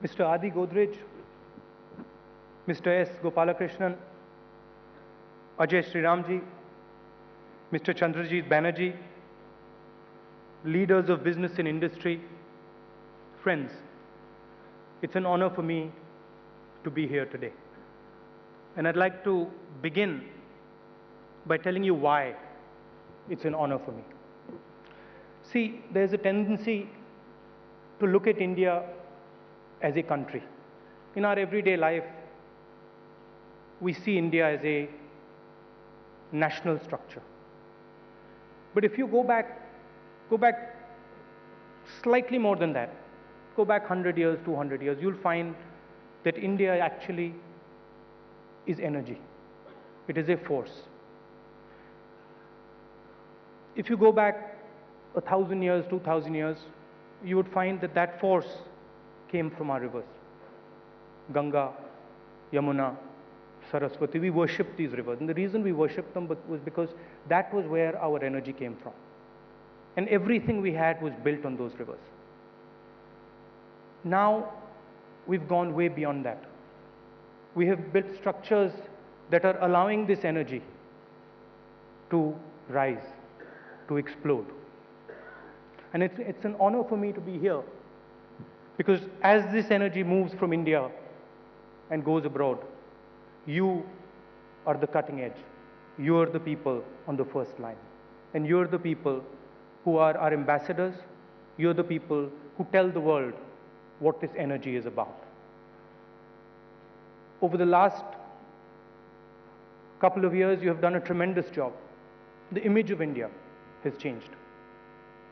Mr. Adi Godrej, Mr. S. Gopalakrishnan, Ajay Sriramji, Mr. Chandrajit Banerjee, leaders of business and industry, friends, it's an honor for me to be here today. And I'd like to begin by telling you why it's an honor for me. See, there's a tendency to look at India as a country. In our everyday life, we see India as a national structure. But if you go back slightly more than that, go back 100 years, 200 years, you'll find that India actually is energy. It is a force. If you go back 1,000 years, 2,000 years, you would find that that force came from our rivers. Ganga, Yamuna, Saraswati, we worshipped these rivers. And the reason we worshipped them was because that was where our energy came from. And everything we had was built on those rivers. Now, we've gone way beyond that. We have built structures that are allowing this energy to rise, to explode. And it's an honor for me to be here, because as this energy moves from India and goes abroad, you are the cutting edge. You are the people on the first line. And you're the people who are our ambassadors. You're the people who tell the world what this energy is about. Over the last couple of years, you have done a tremendous job. The image of India has changed.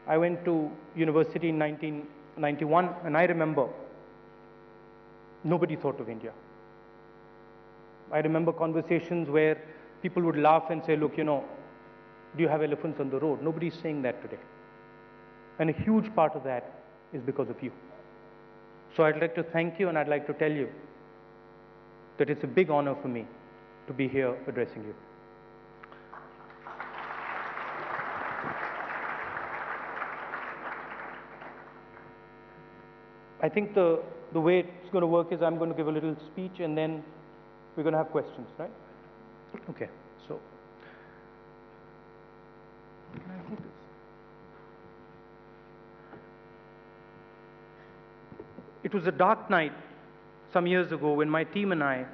I went to university in 1991, and I remember nobody thought of India. I remember conversations where people would laugh and say, look, do you have elephants on the road? Nobody's saying that today. And a huge part of that is because of you. So I'd like to thank you, and I'd like to tell you that it's a big honor for me to be here addressing you. I think the way it's going to work is I'm going to give a little speech, and then we're going to have questions, right? Okay, so. Can I take this? It was a dark night some years ago when my team and I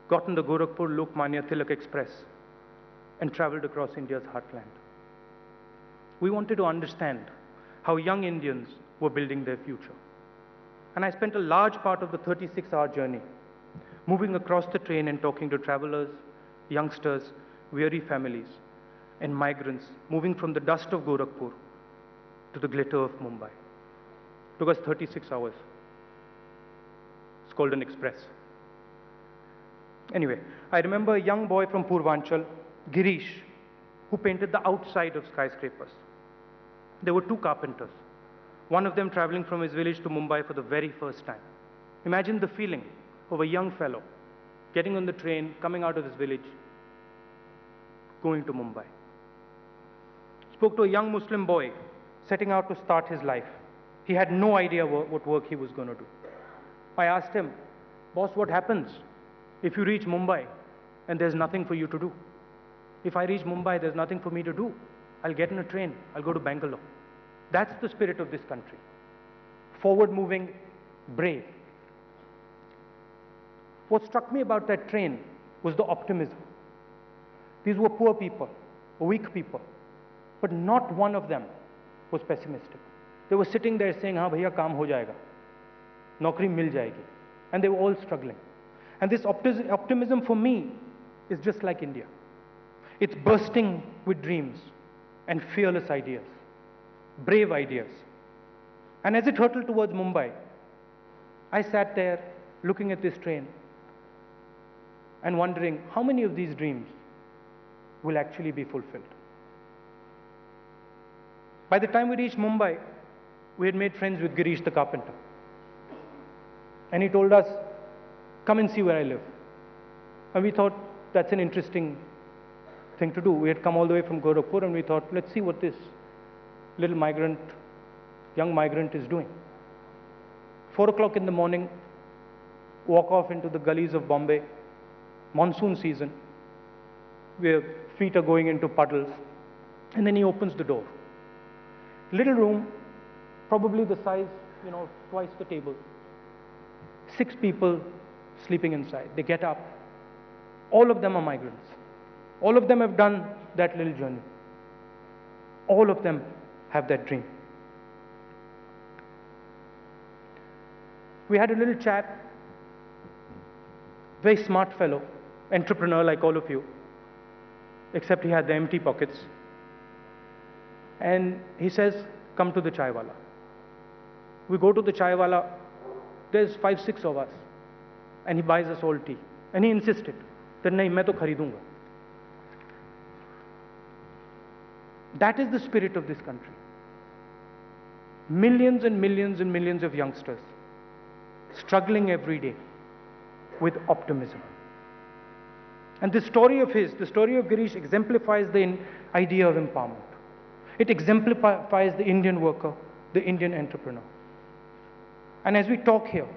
got on the Gorakhpur Lokmanya Tilak Express and traveled across India's heartland. We wanted to understand how young Indians were building their future. And I spent a large part of the 36-hour journey moving across the train and talking to travelers, youngsters, weary families, and migrants moving from the dust of Gorakhpur to the glitter of Mumbai. It took us 36 hours. It's called an express. Anyway, I remember a young boy from Purvanchal, Girish, who painted the outside of skyscrapers. There were two carpenters, one of them traveling from his village to Mumbai for the very first time. Imagine the feeling of a young fellow getting on the train, coming out of his village, going to Mumbai. Spoke to a young Muslim boy setting out to start his life. He had no idea what work he was going to do. I asked him, boss, what happens if you reach Mumbai and there's nothing for you to do? If I reach Mumbai, there's nothing for me to do. I'll get on a train, I'll go to Bangalore. That's the spirit of this country. Forward-moving, brave. What struck me about that train was the optimism. These were poor people, weak people, but not one of them was pessimistic. They were sitting there saying, "Haan bhaiya, kaam ho jayega. Naukri mil jayegi." And they were all struggling. And this optimism for me is just like India. It's bursting with dreams and fearless ideas, brave ideas. And as it hurtled towards Mumbai, I sat there looking at this train and wondering how many of these dreams will actually be fulfilled. By the time we reached Mumbai, we had made friends with Girish the carpenter. And he told us, come and see where I live. And we thought, that's an interesting thing to do. We had come all the way from Gorakhpur, and we thought, let's see what this little young migrant is doing. 4 o'clock in the morning, walk off into the gullies of Bombay, monsoon season, where feet are going into puddles, and then he opens the door. Little room, probably the size, twice the table. 6 people sleeping inside. They get up. All of them are migrants. All of them have done that little journey. All of them have that dream. We had a little chat. Very smart fellow, entrepreneur like all of you, except he had the empty pockets. And he says, come to the chai wala. We go to the chai wala. There's 5, 6 of us. And he buys us all tea. And he insisted that, nahi, main to kharidunga. That is the spirit of this country. Millions and millions and millions of youngsters struggling every day with optimism. And the story of the story of Girish exemplifies the idea of empowerment. It exemplifies the Indian worker, the Indian entrepreneur. And as we talk here,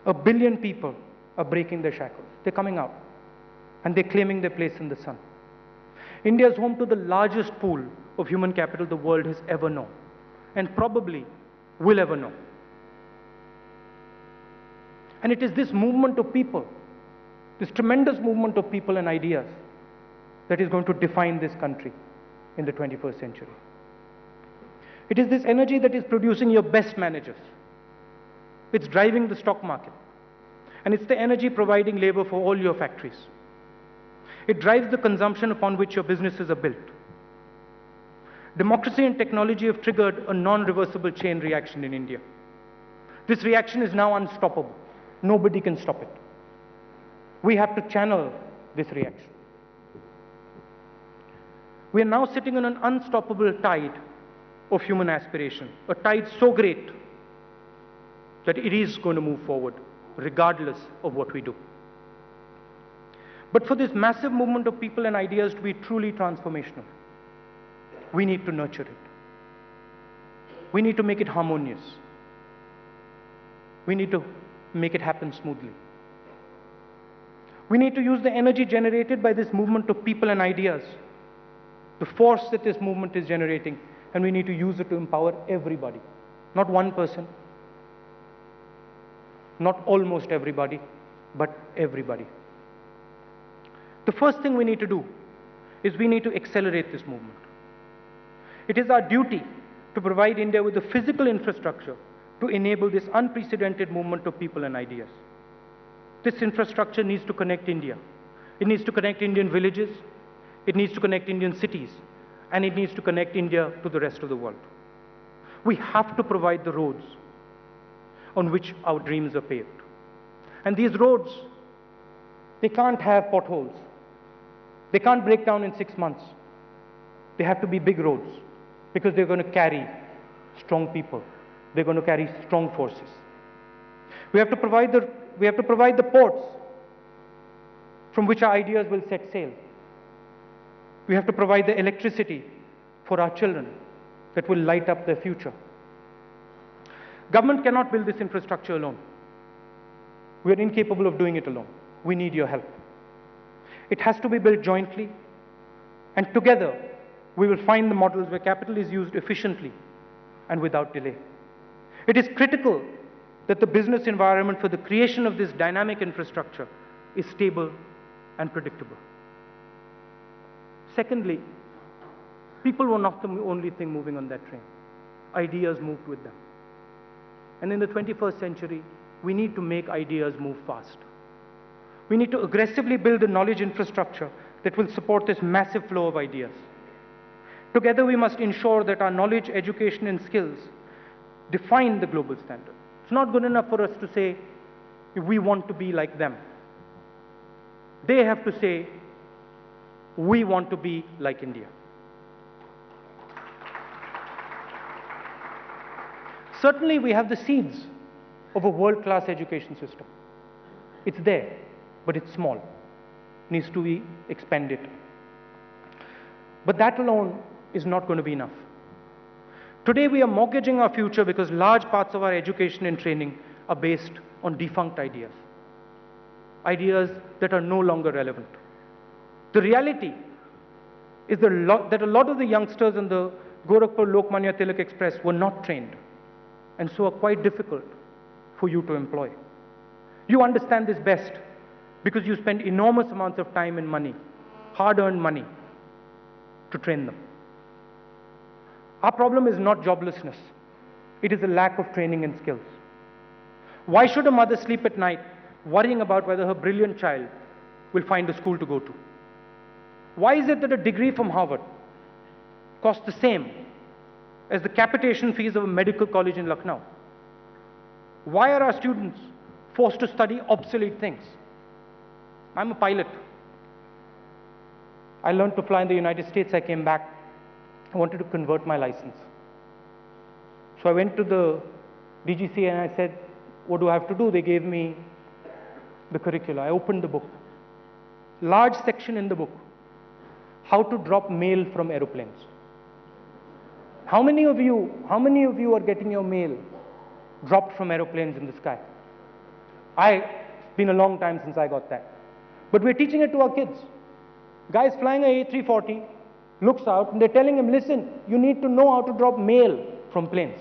1 billion people are breaking their shackles. They're coming out and they're claiming their place in the sun. India is home to the largest pool of human capital the world has ever known, and probably will ever know. And it is this movement of people, this tremendous movement of people and ideas, that is going to define this country in the 21st century. It is this energy that is producing your best managers. It's driving the stock market. And it's the energy providing labor for all your factories. It drives the consumption upon which your businesses are built. Democracy and technology have triggered a non-reversible chain reaction in India. This reaction is now unstoppable. Nobody can stop it. We have to channel this reaction. We are now sitting on an unstoppable tide of human aspiration, a tide so great that it is going to move forward, regardless of what we do. But for this massive movement of people and ideas to be truly transformational, we need to nurture it. We need to make it harmonious. We need to make it happen smoothly. We need to use the energy generated by this movement of people and ideas, the force that this movement is generating, and we need to use it to empower everybody. Not one person, not almost everybody, but everybody. The first thing we need to do is we need to accelerate this movement. It is our duty to provide India with the physical infrastructure to enable this unprecedented movement of people and ideas. This infrastructure needs to connect India. It needs to connect Indian villages, it needs to connect Indian cities, and it needs to connect India to the rest of the world. We have to provide the roads on which our dreams are paved. And these roads, they can't have potholes. They can't break down in 6 months. They have to be big roads because they're going to carry strong people. They're going to carry strong forces. We have to provide the ports from which our ideas will set sail. We have to provide the electricity for our children that will light up their future. Government cannot build this infrastructure alone. We are incapable of doing it alone. We need your help. It has to be built jointly, and together we will find the models where capital is used efficiently and without delay. It is critical that the business environment for the creation of this dynamic infrastructure is stable and predictable. Secondly, people were not the only thing moving on that train. Ideas moved with them. And in the 21st century, we need to make ideas move fast. We need to aggressively build the knowledge infrastructure that will support this massive flow of ideas. Together, we must ensure that our knowledge, education, and skills define the global standard. It's not good enough for us to say, we want to be like them. They have to say, we want to be like India. Certainly, we have the seeds of a world-class education system. It's there, but it's small. It needs to be expanded. But that alone is not going to be enough. Today we are mortgaging our future because large parts of our education and training are based on defunct ideas. Ideas that are no longer relevant. The reality is that a lot of the youngsters in the Gorakhpur Lokmanya Tilak Express were not trained and so are quite difficult for you to employ. You understand this best because you spend enormous amounts of time and money, hard-earned money, to train them. Our problem is not joblessness. It is a lack of training and skills. Why should a mother sleep at night worrying about whether her brilliant child will find a school to go to? Why is it that a degree from Harvard costs the same as the capitation fees of a medical college in Lucknow? Why are our students forced to study obsolete things? I'm a pilot. I learned to fly in the United States. I came back. I wanted to convert my license. So I went to the DGCA and I said, what do I have to do? They gave me the curricula. I opened the book. Large section in the book. How to drop mail from aeroplanes. How many of you are getting your mail dropped from aeroplanes in the sky? It's been a long time since I got that. But we're teaching it to our kids. Guys flying a A340 looks out and they're telling him, listen, you need to know how to drop mail from planes.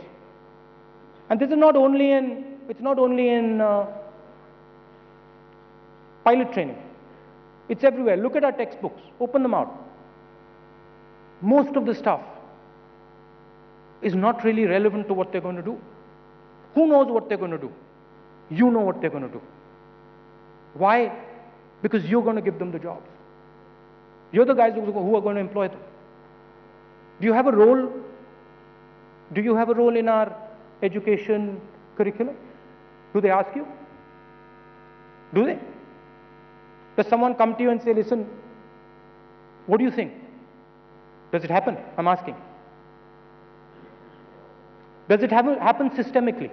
And this is not only in pilot training. It's everywhere. Look at our textbooks. Open them out. Most of the stuff is not really relevant to what they're going to do. Who knows what they're going to do? You know what they're going to do. Why? Because you're going to give them the jobs. You're the guys who are going to employ them. Do you have a role? Do you have a role in our education curriculum? Do they ask you? Do they? Does someone come to you and say, listen, what do you think? Does it happen? I'm asking. Does it happen systemically?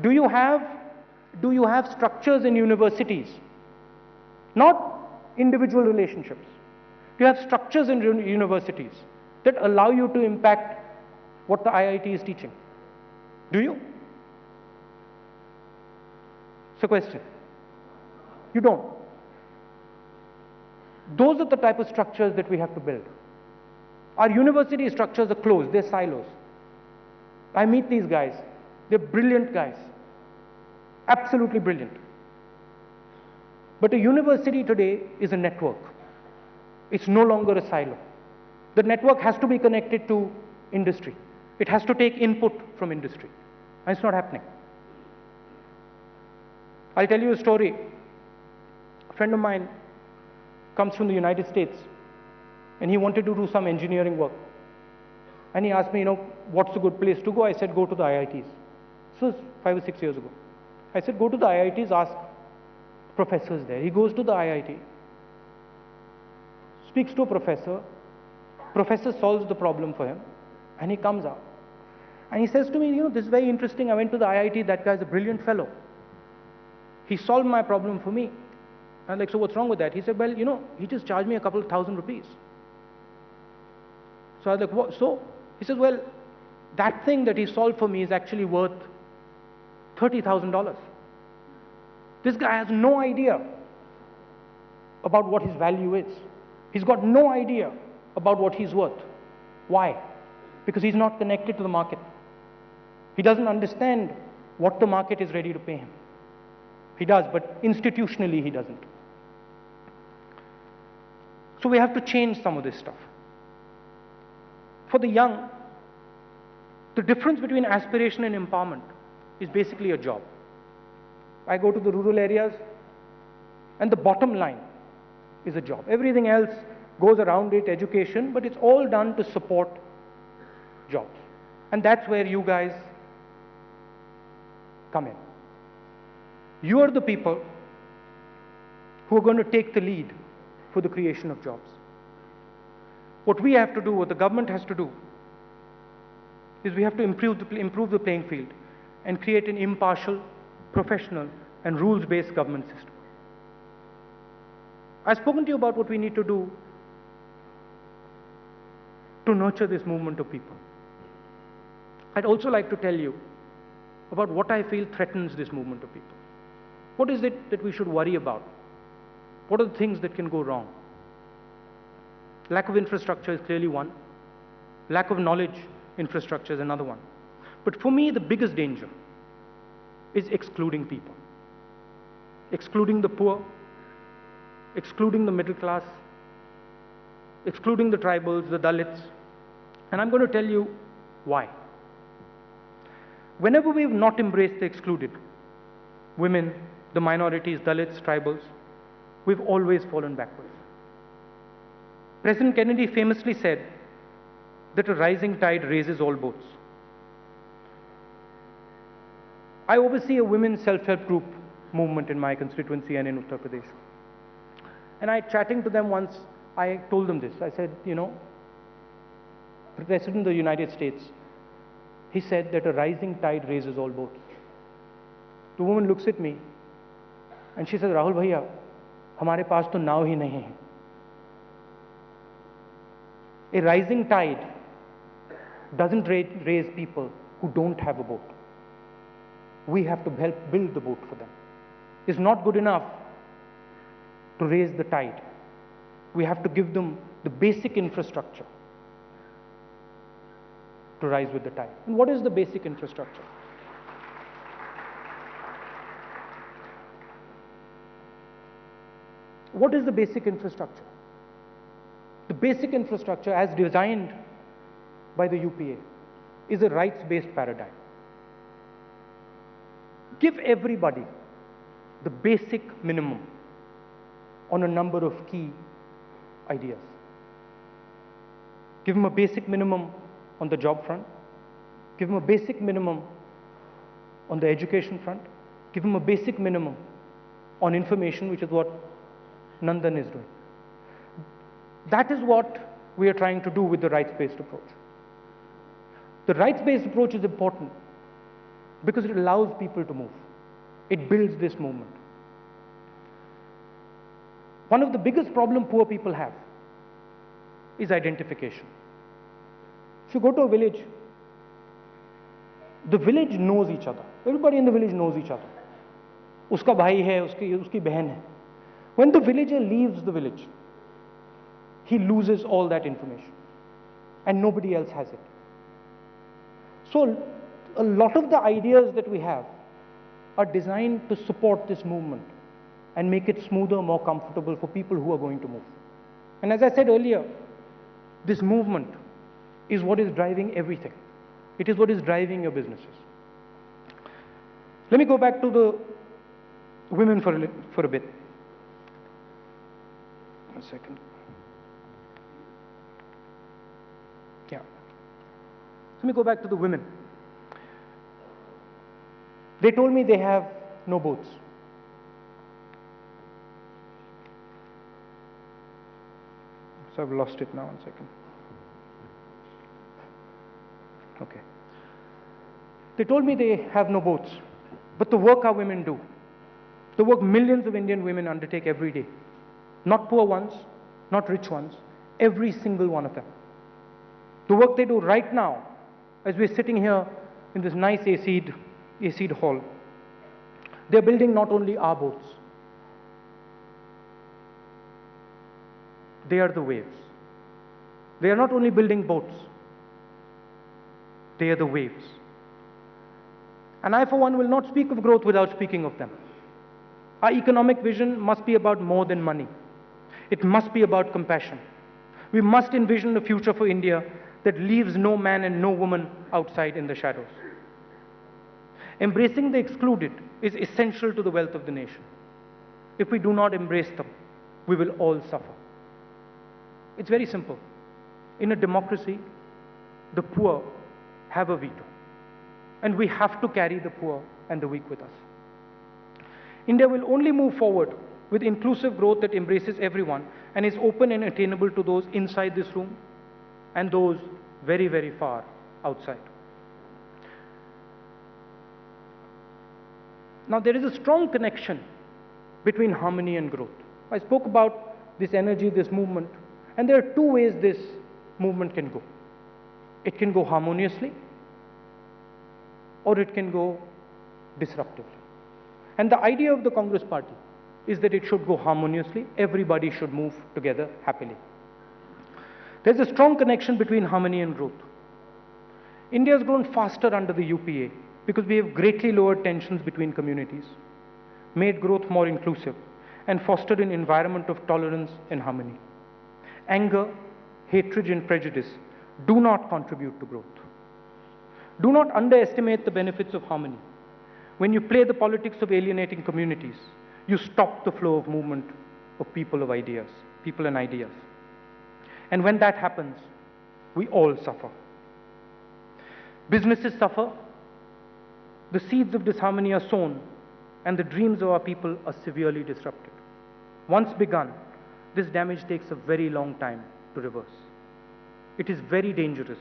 Do you have structures in universities? Not individual relationships. Do you have structures in universities that allow you to impact what the IIT is teaching? Do you? It's a question. You don't. Those are the type of structures that we have to build. Our university structures are closed, they're silos. I meet these guys, they're brilliant guys, absolutely brilliant. But a university today is a network. It's no longer a silo. The network has to be connected to industry. It has to take input from industry. And it's not happening. I'll tell you a story. A friend of mine comes from the United States and he wanted to do some engineering work. And he asked me, what's a good place to go? I said, go to the IITs. This was 5 or 6 years ago. I said, go to the IITs, ask professors there. He goes to the IIT, speaks to a professor solves the problem for him, and he comes out. And he says to me, this is very interesting. I went to the IIT, that guy's a brilliant fellow. He solved my problem for me. I'm like, so what's wrong with that? He said, well, he just charged me a couple of thousand rupees. So I was like, what? So? He says, well, that thing that he solved for me is actually worth $30,000. This guy has no idea about what his value is. He's got no idea about what he's worth. Why? Because he's not connected to the market. He doesn't understand what the market is ready to pay him. He does, but institutionally he doesn't. So we have to change some of this stuff. For the young, the difference between aspiration and empowerment is basically a job. I go to the rural areas, and the bottom line is a job. Everything else goes around it, education, but it's all done to support jobs. And that's where you guys come in. You are the people who are going to take the lead for the creation of jobs. What we have to do, what the government has to do, is we have to improve the playing field and create an impartial, professional, and rules-based government system. I've spoken to you about what we need to do to nurture this movement of people. I'd also like to tell you about what I feel threatens this movement of people. What is it that we should worry about? What are the things that can go wrong? Lack of infrastructure is clearly one. Lack of knowledge infrastructure is another one. But for me, the biggest danger is excluding people. Excluding the poor, excluding the middle class, excluding the tribals, the Dalits. And I'm going to tell you why. Whenever we've not embraced the excluded, women, the minorities, Dalits, tribals, we've always fallen backwards. President Kennedy famously said that a rising tide raises all boats. I oversee a women's self-help group movement in my constituency and in Uttar Pradesh. And chatting to them once, I told them this. I said, the President of the United States, he said that a rising tide raises all boats. The woman looks at me and she says, Rahul Bhaiya, हमारे पास तो नाव ही नहीं है. A rising tide doesn't raise people who don't have a boat. We have to help build the boat for them. It's not good enough to raise the tide. We have to give them the basic infrastructure to rise with the tide. And what is the basic infrastructure? What is the basic infrastructure? The basic infrastructure, as designed by the UPA, is a rights-based paradigm. Give everybody the basic minimum on a number of key ideas. Give them a basic minimum on the job front. Give them a basic minimum on the education front. Give them a basic minimum on information, which is what Nandan is doing. That is what we are trying to do with the rights-based approach. The rights-based approach is important because it allows people to move. It builds this movement. One of the biggest problems poor people have is identification. If you go to a village, the village knows each other. Everybody in the village knows each other. Uska bhai hai, uski behan hai. When the villager leaves the village, he loses all that information and nobody else has it. So a lot of the ideas that we have are designed to support this movement and make it smoother, more comfortable for people who are going to move. And as I said earlier, this movement is what is driving everything. It is what is driving your businesses. Let me go back to the women for a bit. A second. Yeah. Let me go back to the women. They told me they have no boats. So I've lost it now, 1 second. Okay. They told me they have no boats, but the work our women do, the work millions of Indian women undertake every day, not poor ones, not rich ones, every single one of them. The work they do right now, as we're sitting here in this nice AC'd hall, they're building not only our boats, they are the waves. They are not only building boats, they are the waves. And I, for one, will not speak of growth without speaking of them. Our economic vision must be about more than money. It must be about compassion. We must envision a future for India that leaves no man and no woman outside in the shadows. Embracing the excluded is essential to the wealth of the nation. If we do not embrace them, we will all suffer. It's very simple. In a democracy, the poor have a veto. And we have to carry the poor and the weak with us. India will only move forward with inclusive growth that embraces everyone and is open and attainable to those inside this room and those very, very far outside. Now, there is a strong connection between harmony and growth. I spoke about this energy, this movement, and there are two ways this movement can go. It can go harmoniously, or it can go disruptively. And the idea of the Congress Party is that it should go harmoniously. Everybody should move together happily. There's a strong connection between harmony and growth. India has grown faster under the UPA because we have greatly lowered tensions between communities, made growth more inclusive, and fostered an environment of tolerance and harmony. Anger, hatred, and prejudice do not contribute to growth. Do not underestimate the benefits of harmony. When you play the politics of alienating communities, you stop the flow of movement of people and ideas. And when that happens, we all suffer. Businesses suffer, the seeds of disharmony are sown, and the dreams of our people are severely disrupted. Once begun, this damage takes a very long time to reverse. It is very dangerous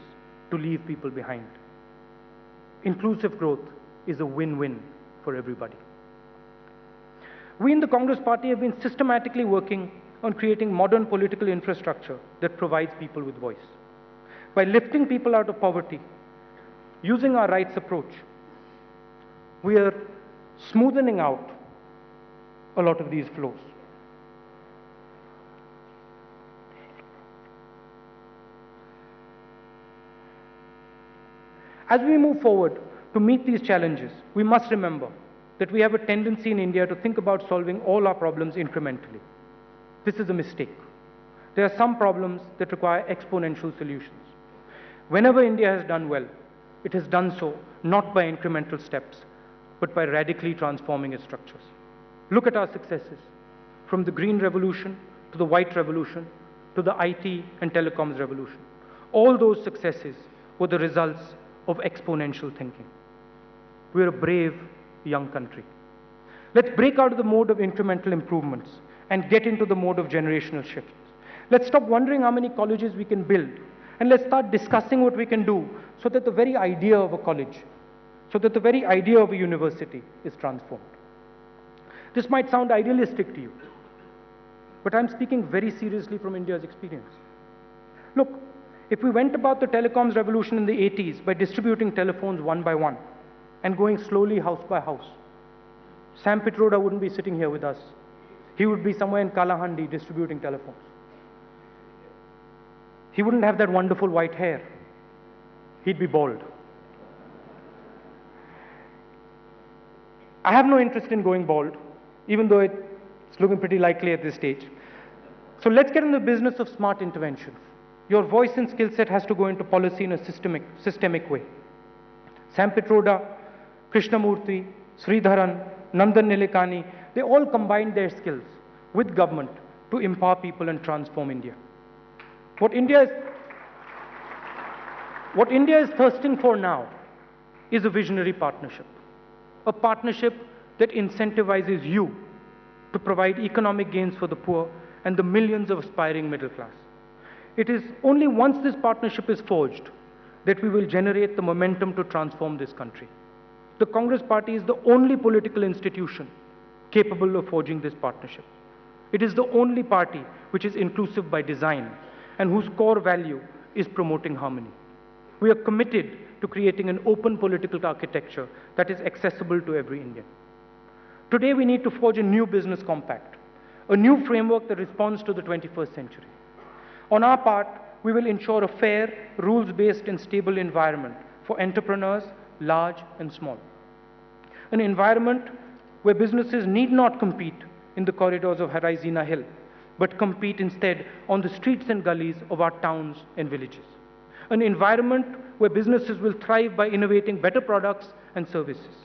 to leave people behind. Inclusive growth is a win-win for everybody. We in the Congress Party have been systematically working on creating modern political infrastructure that provides people with voice. By lifting people out of poverty, using our rights approach, we are smoothing out a lot of these flows. As we move forward to meet these challenges, we must remember that we have a tendency in India to think about solving all our problems incrementally. This is a mistake. There are some problems that require exponential solutions. Whenever India has done well, it has done so not by incremental steps, but by radically transforming its structures. Look at our successes, from the Green Revolution to the White Revolution to the IT and telecoms revolution. All those successes were the results of exponential thinking. We're a brave young country. Let's break out of the mode of incremental improvements and get into the mode of generational shifts. Let's stop wondering how many colleges we can build, and let's start discussing what we can do so that the very idea of a college, so that the very idea of a university is transformed. This might sound idealistic to you, but I'm speaking very seriously from India's experience. Look, if we went about the telecoms revolution in the 80s by distributing telephones one by one and going slowly house by house, Sam Pitroda wouldn't be sitting here with us. He would be somewhere in Kalahandi distributing telephones. He wouldn't have that wonderful white hair. He'd be bald. I have no interest in going bald, even though it's looking pretty likely at this stage. So let's get in the business of smart intervention. Your voice and skill set has to go into policy in a systemic way. Sam Pitroda, Krishnamurthy, Sridharan, Nandan Nilekani, they all combined their skills with government to empower people and transform India. What India is thirsting for now is a visionary partnership. A partnership that incentivizes you to provide economic gains for the poor and the millions of aspiring middle class. It is only once this partnership is forged that we will generate the momentum to transform this country. The Congress Party is the only political institution capable of forging this partnership. It is the only party which is inclusive by design and whose core value is promoting harmony. We are committed to creating an open political architecture that is accessible to every Indian. Today we need to forge a new business compact, a new framework that responds to the 21st century. On our part, we will ensure a fair, rules-based and stable environment for entrepreneurs, large and small. An environment where businesses need not compete in the corridors of Harizina Hill, but compete instead on the streets and gullies of our towns and villages. An environment where businesses will thrive by innovating better products and services.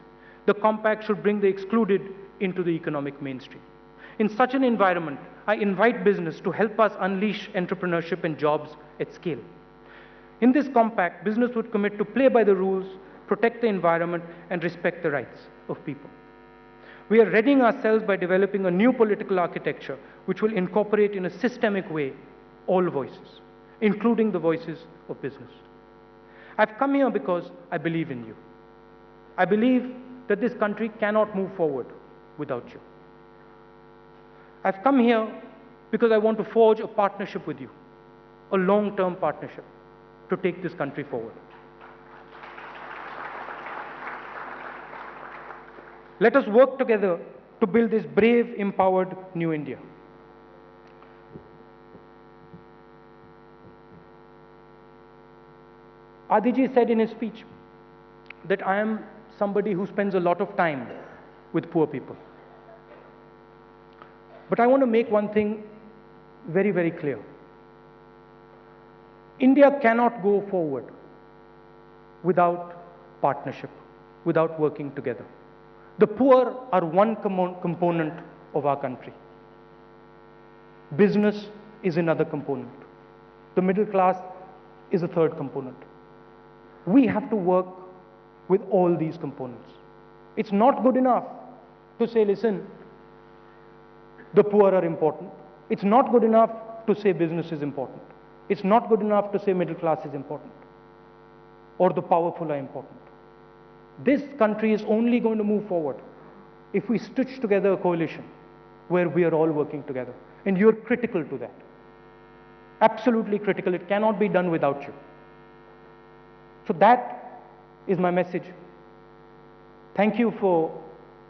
The compact should bring the excluded into the economic mainstream. In such an environment, I invite business to help us unleash entrepreneurship and jobs at scale. In this compact, business would commit to play by the rules, protect the environment, and respect the rights of people. We are readying ourselves by developing a new political architecture which will incorporate in a systemic way all voices, including the voices of business. I've come here because I believe in you. I believe that this country cannot move forward without you. I've come here because I want to forge a partnership with you, a long-term partnership to take this country forward. Let us work together to build this brave, empowered new India. Adiji said in his speech that I am somebody who spends a lot of time with poor people. But I want to make one thing very, very clear. India cannot go forward without partnership, without working together. The poor are one component of our country. Business is another component. The middle class is a third component. We have to work with all these components. It's not good enough to say, listen, the poor are important. It's not good enough to say business is important. It's not good enough to say middle class is important or the powerful are important. This country is only going to move forward if we stitch together a coalition where we are all working together. And you're critical to that. Absolutely critical. It cannot be done without you. So that is my message. Thank you for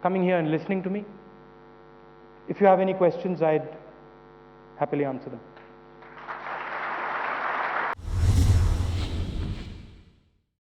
coming here and listening to me. If you have any questions, I'd happily answer them.